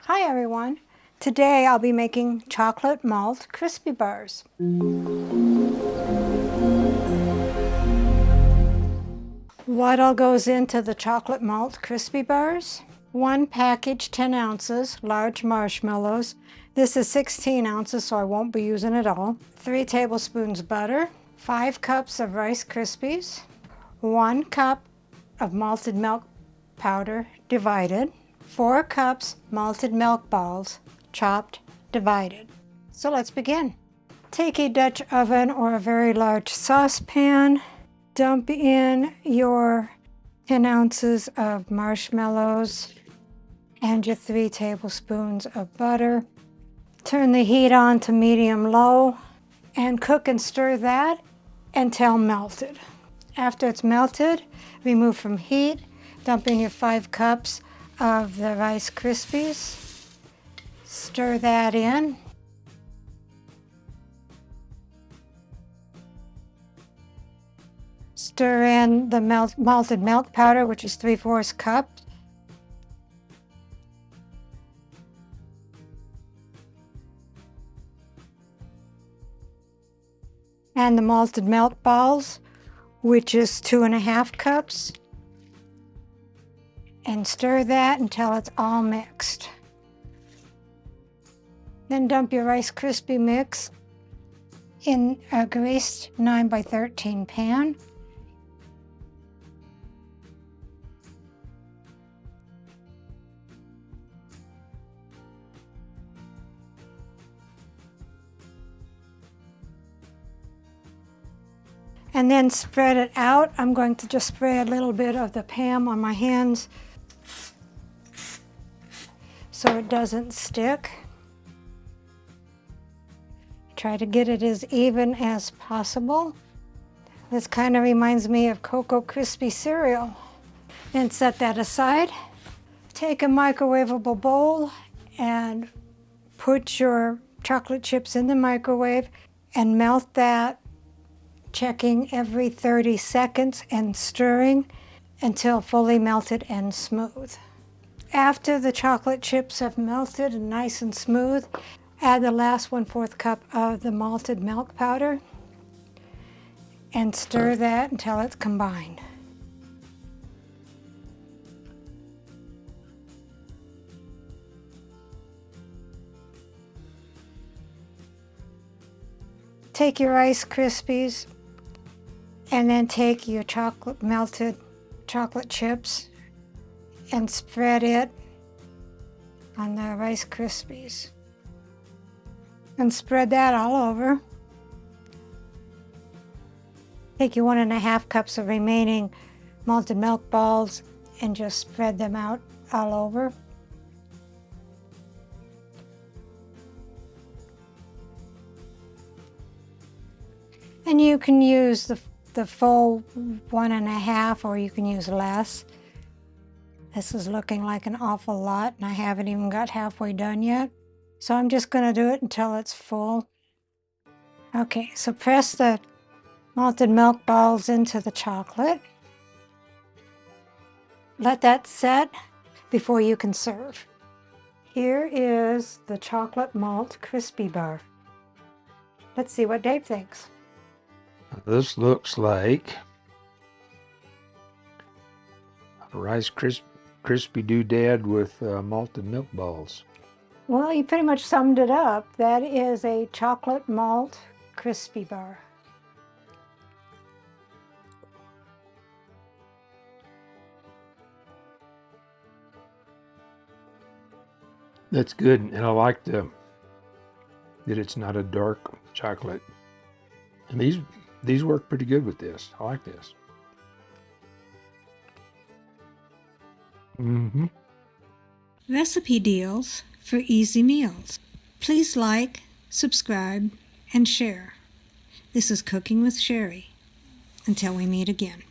Hi everyone. Today I'll be making chocolate malt crispy bars. What all goes into the chocolate malt crispy bars? 1 package, 10 ounces, large marshmallows. This is 16 ounces, so I won't be using it all. 3 tablespoons butter, 5 cups of Rice Krispies, 1 cup of malted milk powder divided, 4 cups malted milk balls, chopped, divided. So let's begin. Take a Dutch oven or a very large saucepan. Dump in your 10 ounces of marshmallows and your 3 tablespoons of butter. Turn the heat on to medium-low and cook and stir that until melted. After it's melted, remove from heat. Dump in your 5 cups of the Rice Krispies. Stir that in. Stir in the malted milk powder, which is 3/4 cup. And the malted milk balls, which is 2½ cups. And stir that until it's all mixed. Then dump your Rice Krispie mix in a greased 9x13 pan. And then spread it out. I'm going to just spray a little bit of the Pam on my hands so it doesn't stick. Try to get it as even as possible. This kind of reminds me of Cocoa Crispy cereal. And set that aside. Take a microwavable bowl and put your chocolate chips in the microwave and melt that, checking every 30 seconds and stirring until fully melted and smooth. After the chocolate chips have melted and nice and smooth, add the last 1/4 cup of the malted milk powder and stir that until it's combined. Take your Rice Krispies and then take your melted chocolate chips and spread it on the Rice Krispies. And spread that all over. Take your 1½ cups of remaining malted milk balls and just spread them out all over. And you can use the full 1½ or you can use less. This is looking like an awful lot and I haven't even got halfway done yet. So I'm just going to do it until it's full. Okay, so press the malted milk balls into the chocolate. Let that set before you can serve. Here is the chocolate malt crispy bar. Let's see what Dave thinks. This looks like a Rice Crispy doodad with malted milk balls. Well, you pretty much summed it up. That is a chocolate malt crispy bar. That's good, and I like that it's not a dark chocolate. And these work pretty good with this. I like this. Recipe deals for easy meals. Please like, subscribe, and share. This is Cooking with Sherry. Until we meet again.